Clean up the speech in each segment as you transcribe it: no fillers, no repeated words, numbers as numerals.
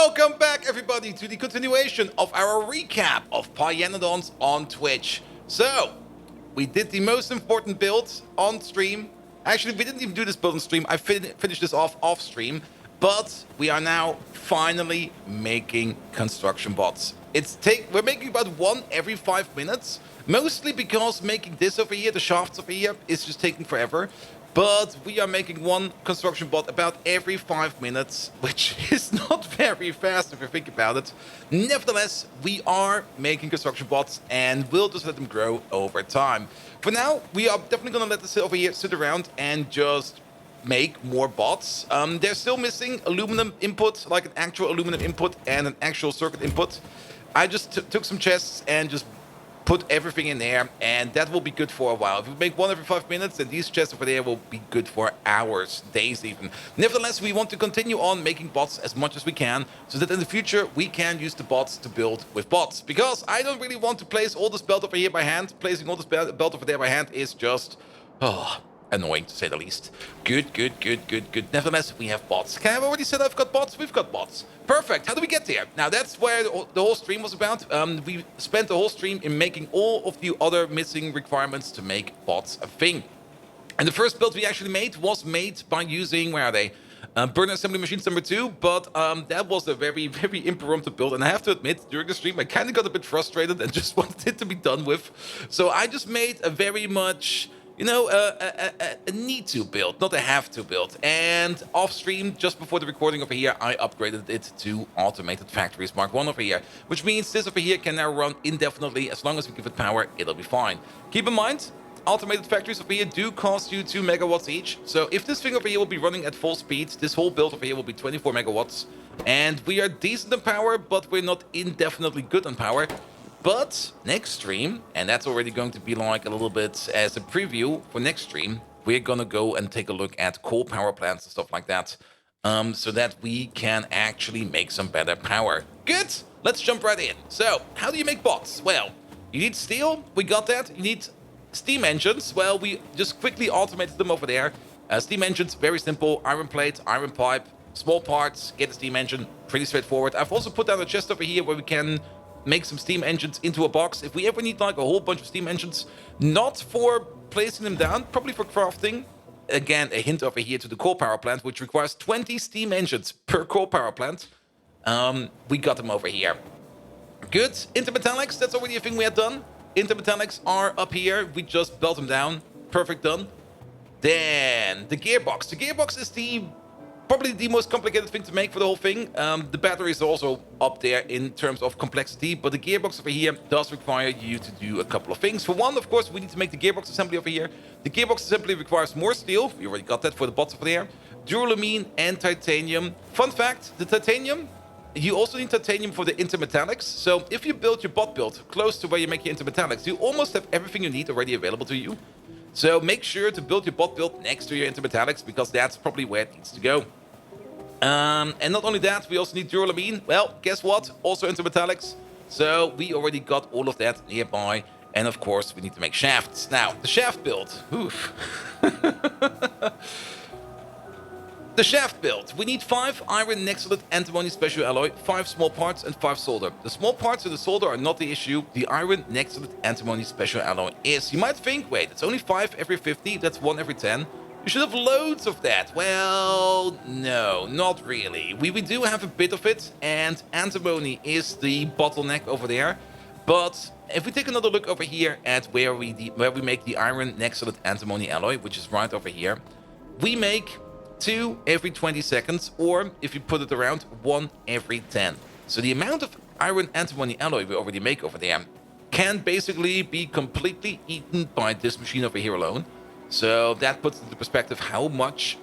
Welcome back, everybody, to the continuation of our recap of Pyanodons on Twitch. So, we did the most important build on stream. Actually, we didn't even do this build on stream. I finished this off stream. But we are now finally making construction bots. We're making about one every 5 minutes. Mostly because making this over here, the shafts over here, is just taking forever. But we are making one construction bot about every 5 minutes, which is not very fast if you think about it. Nevertheless, we are making construction bots and we'll just let them grow over time. For now, we are definitely going to let this over here sit around and just make more bots. They're still missing aluminum input, like an actual aluminum input and an actual circuit input. I just took some chests and just put everything in there, and that will be good for a while. If we make one every 5 minutes, then these chests over there will be good for hours, days even. Nevertheless, we want to continue on making bots as much as we can, so that in the future we can use the bots to build with bots. Because I don't really want to place all this belt over here by hand. Placing all this belt over there by hand is just annoying, to say the least. Good. Nevertheless, we have bots. Can I already said I've got bots? We've got bots. Perfect. How do we get there? Now, that's where the whole stream was about. We spent the whole stream in making all of the other missing requirements to make bots a thing. And the first build we actually made was made by using, where are they? Burner assembly machines number 2, but that was a very impromptu build, and I have to admit, during the stream I kind of got a bit frustrated and just wanted it to be done with. So I just made a very much, you know, a need to build, not a have to build. And off stream, just before the recording over here, I upgraded it to automated factories Mark 1 over here, which means this over here can now run indefinitely. As long as we give it power, it'll be fine. Keep in mind, automated factories over here do cost you 2 megawatts each. So if this thing over here will be running at full speed, this whole build over here will be 24 megawatts. And we are decent in power, but we're not indefinitely good on power. But next stream, and that's already going to be like a little bit as a preview for next stream, we're gonna go and take a look at coal power plants and stuff like that, so that we can actually make some better power. Good, let's jump right in. So, how do you make bots? Well, you need steel, we got that. You need steam engines, well, we just quickly automated them over there. Steam engines, very simple, iron plate, iron pipe, small parts, get a steam engine, pretty straightforward. I've also put down a chest over here where we can make some steam engines into a box. If we ever need like a whole bunch of steam engines, not for placing them down, probably for crafting. Again, a hint over here to the coal power plant, which requires 20 steam engines per coal power plant. We got them over here. Good. Intermetallics, that's already a thing we had done. Intermetallics are up here. We just belt them down. Perfect, done. Then the gearbox. The gearbox is probably the most complicated thing to make for the whole thing. The battery is also up there in terms of complexity, but the gearbox over here does require you to do a couple of things. For one, of course, we need to make the gearbox assembly over here. The gearbox assembly requires more steel. We already got that for the bots over there. Duralumin and titanium. Fun fact, the titanium, you also need titanium for the intermetallics. So if you build your bot build close to where you make your intermetallics, you almost have everything you need already available to you. So make sure to build your bot build next to your intermetallics, because that's probably where it needs to go. And not only that, we also need duralumin. Well, guess what? Also intermetallics. So we already got all of that nearby. And of course, we need to make shafts. Now, the shaft build. Oof. The shaft build. We need 5 iron nexalate antimony special alloy, 5 small parts, and 5 solder. The small parts and the solder are not the issue. The iron nexalate antimony special alloy is. You might think, wait, it's only 5 every 50. That's 1 every 10. You should have loads of that. Well, no, not really. We do have a bit of it, and antimony is the bottleneck over there. But if we take another look over here at where we make the iron nexalate antimony alloy, which is right over here, we make 2 every 20 seconds, or if you put it around, 1 every 10. So the amount of iron antimony alloy we already make over there can basically be completely eaten by this machine over here alone. So that puts into perspective how much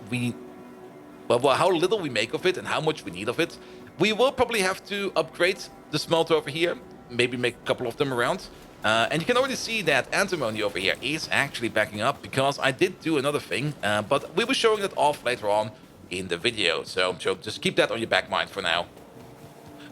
how little we make of it and how much we need of it. We will probably have to upgrade the smelter over here, maybe make a couple of them around. And you can already see that antimony over here is actually backing up, because I did do another thing, but we will be showing that off later on in the video. So just keep that on your back mind for now.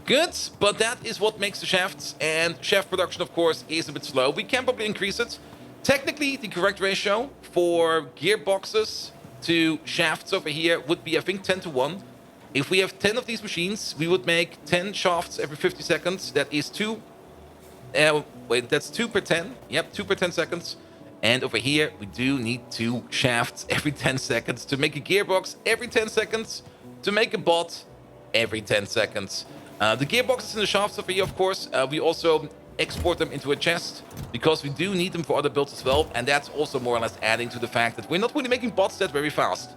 Good, but that is what makes the shafts, and shaft production, of course, is a bit slow. We can probably increase it. Technically, the correct ratio for gearboxes to shafts over here would be, I think, 10 to 1. If we have 10 of these machines, we would make 10 shafts every 50 seconds. That is 2. Wait, that's 2 per 10. Yep, 2 per 10 seconds. And over here, we do need 2 shafts every 10 seconds to make a gearbox every 10 seconds, to make a bot every 10 seconds. The gearboxes and the shafts over here, of course, we also export them into a chest because we do need them for other builds as well. And that's also more or less adding to the fact that we're not really making bots that very fast.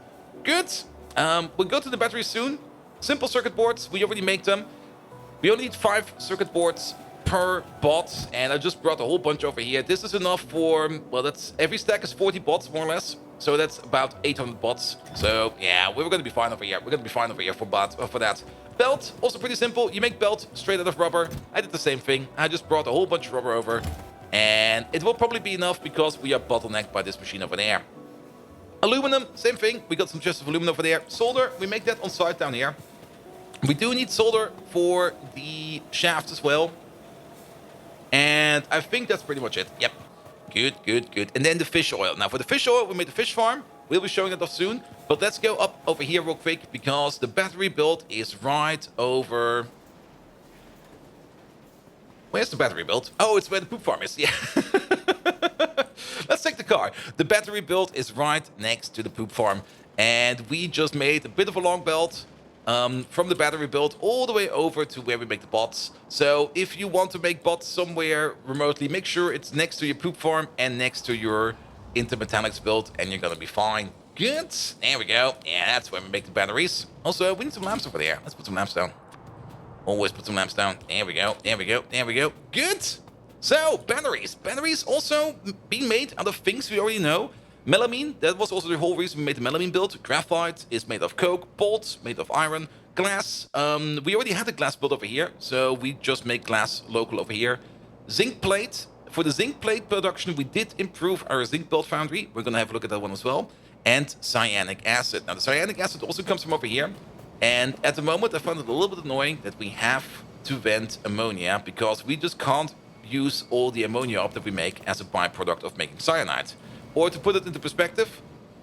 Good. We'll go to the battery soon. Simple circuit boards, we already make them. We only need 5 circuit boards per bot, and I just brought a whole bunch over here. This is enough for, well, that's every stack is 40 bots more or less, so that's about 800 bots. So yeah, we're gonna be fine over here. We're gonna be fine over here for that. Belt, also pretty simple. You make belt straight out of rubber. I did the same thing. I just brought a whole bunch of rubber over, and it will probably be enough because we are bottlenecked by this machine over there. Aluminum, same thing. We got some chests of aluminum over there. Solder, we make that on site down here. We do need solder for the shafts as well. And I think that's pretty much it. Yep. Good, good, good. And then the fish oil. Now, for the fish oil, we made the fish farm. We'll be showing it off soon. But let's go up over here real quick because the battery build is right over... Where's the battery build? Oh, it's where the poop farm is. Yeah. Let's take the car. The battery build is right next to the poop farm. And we just made a bit of a long belt from the battery build all the way over to where we make the bots. So if you want to make bots somewhere remotely, make sure it's next to your poop farm and next to your intermetallics build, and you're gonna be fine. Good. There we go. Yeah, that's where we make the batteries. Also, we need some lamps over there. Let's put some lamps down. Always put some lamps down. There we go. There we go. There we go. Good. So, batteries. Batteries also being made out of things we already know. Melamine, that was also the whole reason we made the melamine build. Graphite is made of coke. Bolts made of iron. Glass, we already had a glass build over here, so we just make glass local over here. Zinc plate. For the zinc plate production, we did improve our zinc build foundry. We're going to have a look at that one as well. And cyanic acid. Now, the cyanic acid also comes from over here. And at the moment, I found it a little bit annoying that we have to vent ammonia because we just can't use all the ammonia up that we make as a byproduct of making cyanide. Or to put it into perspective,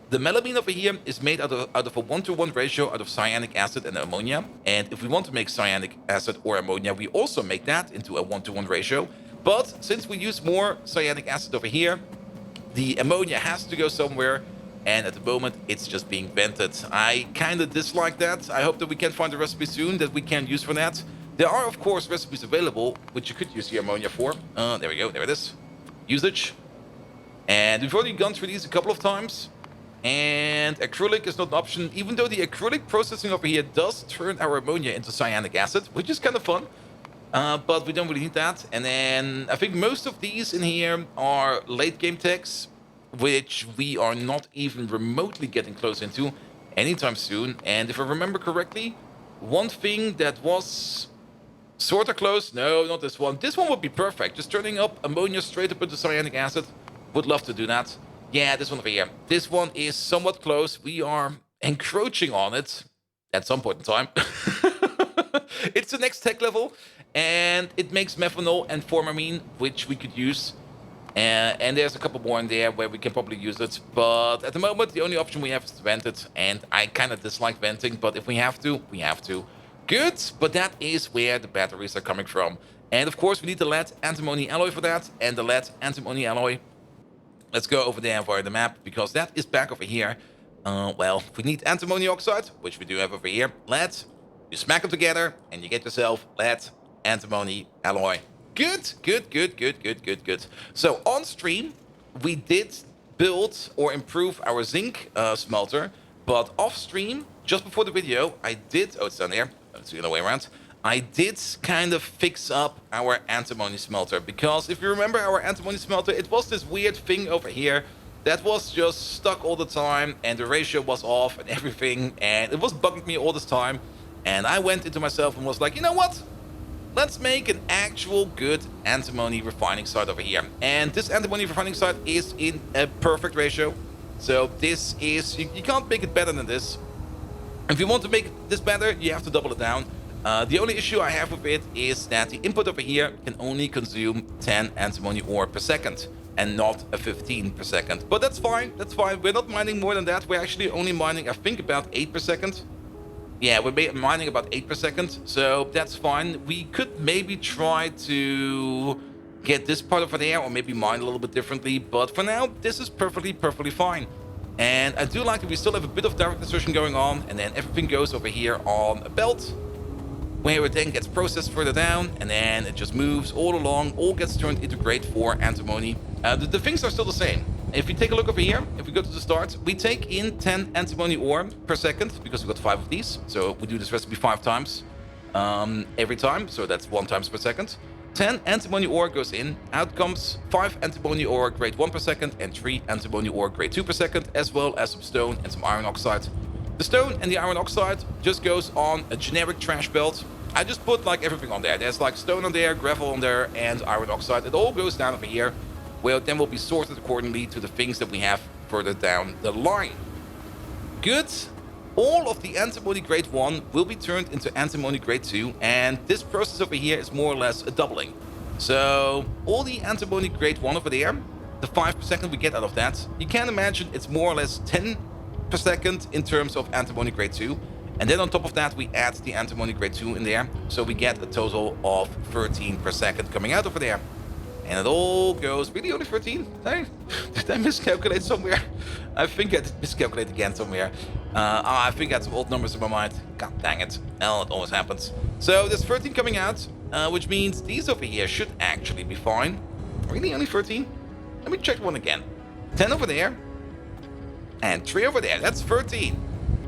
the melamine over here is made out of a 1-to-1 ratio out of cyanic acid and ammonia. And if we want to make cyanic acid or ammonia, we also make that into a 1-to-1 ratio. But since we use more cyanic acid over here, the ammonia has to go somewhere. And at the moment, it's just being vented. I kind of dislike that. I hope that we can find a recipe soon that we can use for that. There are, of course, recipes available, which you could use the ammonia for. There we go. There it is. Usage. And we've already gone through these a couple of times. And acrylic is not an option, even though the acrylic processing over here does turn our ammonia into cyanic acid, which is kind of fun. But we don't really need that. And then I think most of these in here are late game techs, which we are not even remotely getting close into anytime soon. And if I remember correctly, one thing that was sort of close, no, not this one. This one would be perfect. Just turning up ammonia straight up into cyanic acid. Would love to do that. Yeah, this one over here. This one is somewhat close. We are encroaching on it at some point in time. It's the next tech level, and it makes methanol and formamine, which we could use. And there's a couple more in there where we can probably use it. But at the moment, the only option we have is to vent it. And I kind of dislike venting, but if we have to, we have to. Good, but that is where the batteries are coming from. And of course, we need the lead antimony alloy for that. And the lead antimony alloy, let's go over there via the map, because that is back over here. Well, we need antimony oxide, which we do have over here. Lead, you smack them together, and you get yourself lead antimony alloy. Good, good, good, good, good, good, good. So on stream, we did build or improve our zinc smelter, but off stream, just before the video, I did, oh, it's down there, it's the other way around. I did kind of fix up our antimony smelter, because if you remember our antimony smelter, it was this weird thing over here that was just stuck all the time, and the ratio was off and everything, and it was bugging me all this time. And I went into myself and was like, you know what? Let's make an actual good antimony refining site over here. And this antimony refining site is in a perfect ratio. So this is, you can't make it better than this. If you want to make this better, you have to double it down. The only issue I have with it is that the input over here can only consume 10 antimony ore per second and not a 15 per second. But that's fine, that's fine. We're not mining more than that. We're actually only mining, I think, about 8 per second. Yeah, we're mining about 8 per second, so that's fine. We could maybe try to get this part over there, or maybe mine a little bit differently, but for now, this is perfectly fine. And I do like that we still have a bit of direct insertion going on, and then everything goes over here on a belt, where it then gets processed further down, and then it just moves all along, all gets turned into grade 4 antimony. The things are still the same. If we take a look over here, if we go to the start, we take in 10 antimony ore per second, because we've got 5 of these, so we do this recipe 5 times every time, so that's 1 times per second. 10 antimony ore goes in, out comes 5 antimony ore grade 1 per second, and 3 antimony ore grade 2 per second, as well as some stone and some iron oxide. The stone and the iron oxide just goes on a generic trash belt. I just put like everything on there. There's like stone on there, gravel on there, and iron oxide. It all goes down over here, where it then will be sorted accordingly to the things that we have further down the line. Good. All of the antimony grade 1 will be turned into antimony grade 2, and this process over here is more or less a doubling. So all the antimony grade 1 over there, the 5 per second we get out of that, you can imagine it's more or less 10 per second in terms of antimony grade 2. And then on top of that, we add the antimony grade 2 in there. So we get a total of 13 per second coming out over there. And it all goes, really only 13? Did I miscalculate somewhere? I think I did miscalculate again somewhere. I think I had some old numbers in my mind. God dang it. Well, it always happens. So there's 13 coming out, which means these over here should actually be fine. Really only 13? Let me check one again. 10 over there. And 3 over there. That's 13.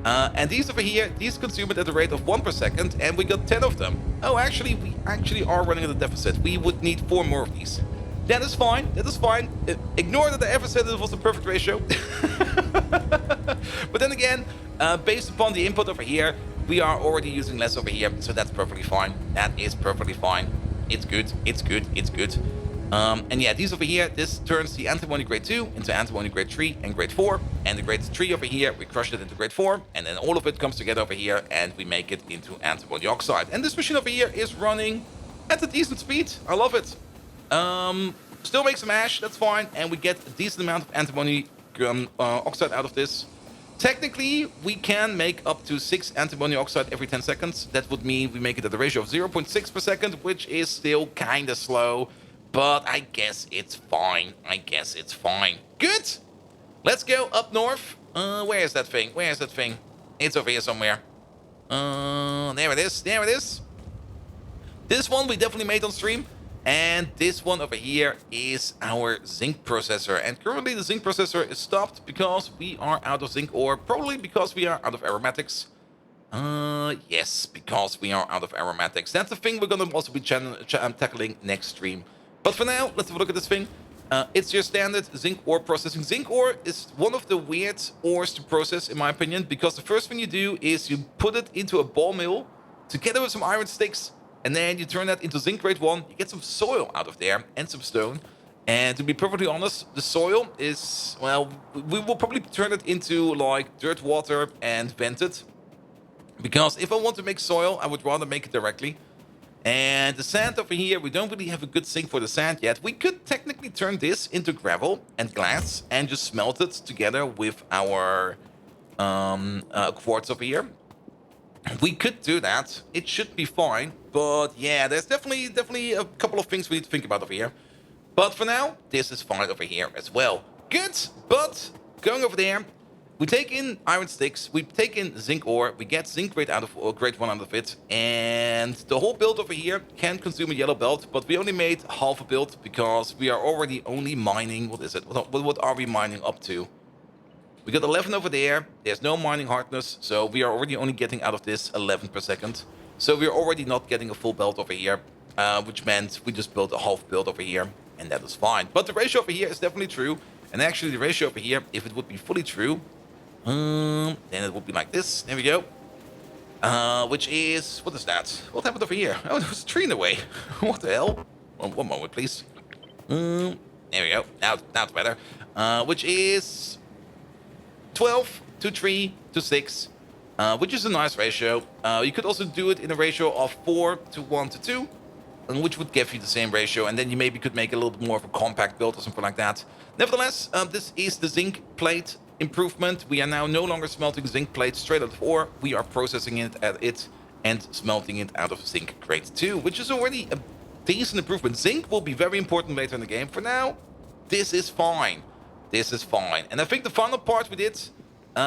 And these over here, these consume it at a rate of 1 per second, and we got 10 of them. Oh, actually, we actually are running at a deficit. We would need 4 more of these. That is fine. That is fine. Ignore that I ever said it was the perfect ratio. But then again, based upon the input over here, we are already using less over here, so that's perfectly fine. That is perfectly fine. It's good. It's good. It's good. And yeah, these over here, this turns the antimony grade 2 into antimony grade 3 and grade 4. And the grade 3 over here, we crush it into grade 4. And then all of it comes together over here, and we make it into antimony oxide. And this machine over here is running at a decent speed. I love it. Still make some ash, that's fine. And we get a decent amount of antimony oxide out of this. Technically, we can make up to 6 antimony oxide every 10 seconds. That would mean we make it at a ratio of 0.6 per second, which is still kind of slow. But I guess it's fine. I guess it's fine. Good. Let's go up north. Where is that thing? Where is that thing? It's over here somewhere. There it is. There it is. This one we definitely made on stream. And this one over here is our zinc processor. And currently the zinc processor is stopped because we are out of zinc ore. Probably because we are out of aromatics. Yes, because we are out of aromatics. That's the thing we're going to also be tackling next stream. But for now, let's have a look at this thing. It's your standard zinc ore processing. Zinc ore is one of the weird ores to process, in my opinion, because the first thing you do is you put it into a ball mill together with some iron sticks, and then you turn that into zinc grade 1. You get some soil out of there and some stone. And to be perfectly honest, the soil is, well, we will probably turn it into like dirt water and vent it. Because if I want to make soil, I would rather make it directly. And the sand over here, we don't really have a good sink for the sand yet. We could technically turn this into gravel and glass and just smelt it together with our quartz over here. We could do that. It should be fine. But yeah, there's definitely a couple of things we need to think about over here. But for now, this is fine over here as well. Good, but going over there, we take in iron sticks, we take in zinc ore, we get zinc grade out of grade 1 out of it, and the whole build over here can consume a yellow belt, but we only made half a build because we are already only mining, what is it? What are we mining up to? We got 11 over there, there's no mining hardness, so we are already only getting out of this 11 per second. So we're already not getting a full belt over here, which meant we just built a half build over here, and that is fine. But the ratio over here is definitely true, and actually the ratio over here, if it would be fully true, then it would be like this. There we go. Which is, what is that? What happened over here? Oh, there was a tree in the way. What the hell? One moment, please. There we go. Now it's better. Which is 12 to 3 to 6, which is a nice ratio. You could also do it in a ratio of 4 to 1 to 2, which would give you the same ratio, and then you maybe could make a little bit more of a compact build or something like that. Nevertheless, this is the zinc plate improvement. We are now no longer smelting zinc plates straight out of ore. We are processing it at it and smelting it out of zinc grade 2, which is already a decent improvement. Zinc will be very important later in the game. For now, this is fine. This is fine. And I think the final part we did,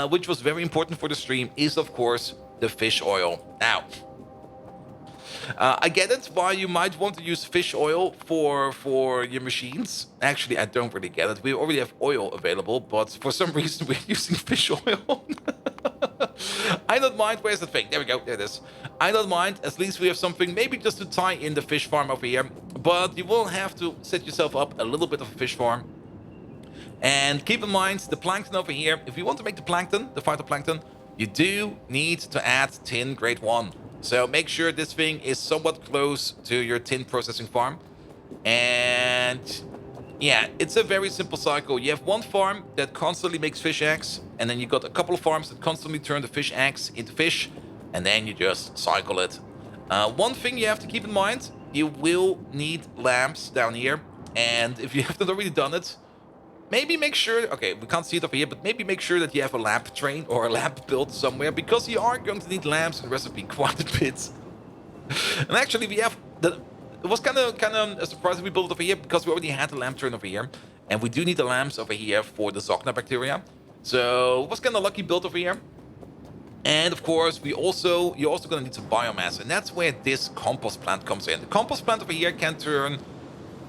which was very important for the stream, is of course the fish oil. Now, I get it why you might want to use fish oil for your machines. Actually, I don't really get it. We already have oil available, but for some reason we're using fish oil. I don't mind. Where's the thing? There we go. There it is. I don't mind. At least we have something, maybe just to tie in the fish farm over here. But you will have to set yourself up a little bit of a fish farm. And keep in mind, the plankton over here, if you want to make the plankton, the phytoplankton, you do need to add tin grade 1. So make sure this thing is somewhat close to your tin processing farm. And yeah, it's a very simple cycle. You have one farm that constantly makes fish eggs, and then you got a couple of farms that constantly turn the fish eggs into fish, and then you just cycle it. One thing you have to keep in mind, you will need lamps down here, and if you have not already done it, maybe make sure, okay, we can't see it over here, but maybe make sure that you have a lamp train or a lamp built somewhere, because you are going to need lamps in the recipe quite a bit. And actually, we have it was kind of a surprise that we built it over here, because we already had a lamp train over here, and we do need the lamps over here for the Zogna bacteria. So it was kind of lucky built over here. And of course, you're also going to need some biomass, and that's where this compost plant comes in. The compost plant over here can turn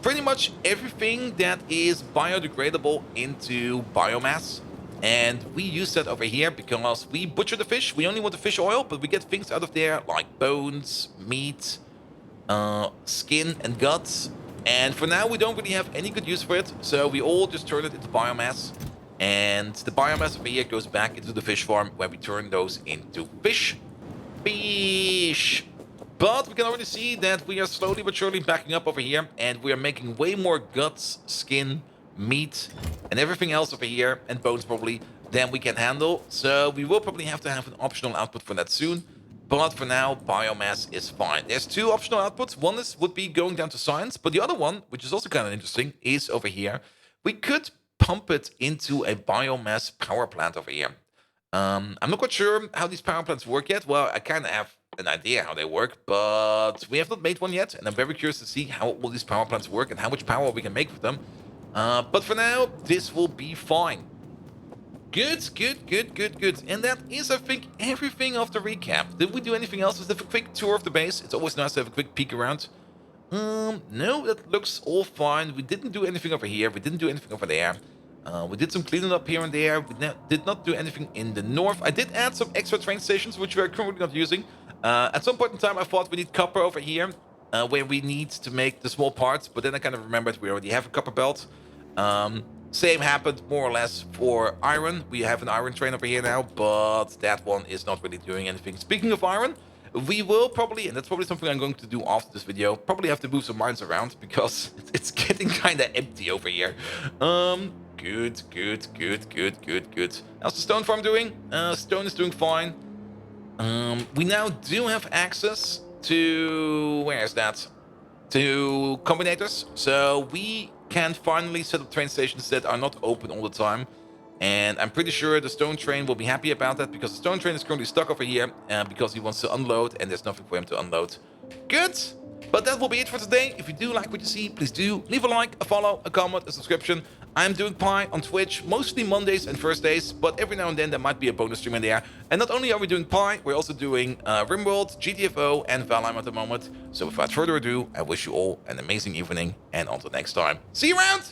pretty much everything that is biodegradable into biomass. And we use that over here because we butcher the fish. We only want the fish oil, but we get things out of there like bones, meat, skin and guts. And for now, we don't really have any good use for it. So we all just turn it into biomass. And the biomass over here goes back into the fish farm where we turn those into fish. Fish! But we can already see that we are slowly but surely backing up over here, and we are making way more guts, skin, meat, and everything else over here, and bones probably, than we can handle. So we will probably have to have an optional output for that soon. But for now, biomass is fine. There's two optional outputs. One would be going down to science, but the other one, which is also kind of interesting, is over here. We could pump it into a biomass power plant over here. I'm not quite sure how these power plants work yet. Well, I kind of have an idea how they work, but we have not made one yet, and I'm very curious to see how all these power plants work and how much power we can make with them. But for now, this will be fine. Good. And that is, I think, everything of the recap. Did we do anything else? Let's have a quick tour of the base. It's always nice to have a quick peek around. No, that looks all fine. We didn't do anything over here. We didn't do anything over there. We did some cleaning up here and there. We did not do anything in the north. I did add some extra train stations, which we are currently not using. At some point in time, I thought we need copper over here, where we need to make the small parts. But then I kind of remembered we already have a copper belt. Same happened more or less for iron. We have an iron train over here now, but that one is not really doing anything. Speaking of iron, we will probably, and that's probably something I'm going to do after this video, probably have to move some mines around because it's getting kind of empty over here. Good. How's the stone farm doing? Stone is doing fine. We now do have access to, where is that? To combinators. So we can finally set up train stations that are not open all the time. And I'm pretty sure the stone train will be happy about that, because the stone train is currently stuck over here because he wants to unload and there's nothing for him to unload. Good. But that will be it for today. If you do like what you see, please do leave a like, a follow, a comment, a subscription. I'm doing Pi on Twitch, mostly Mondays and Thursdays, but every now and then there might be a bonus stream in there. And not only are we doing Pi, we're also doing RimWorld, GTFO, and Valheim at the moment. So without further ado, I wish you all an amazing evening, and until next time, see you around!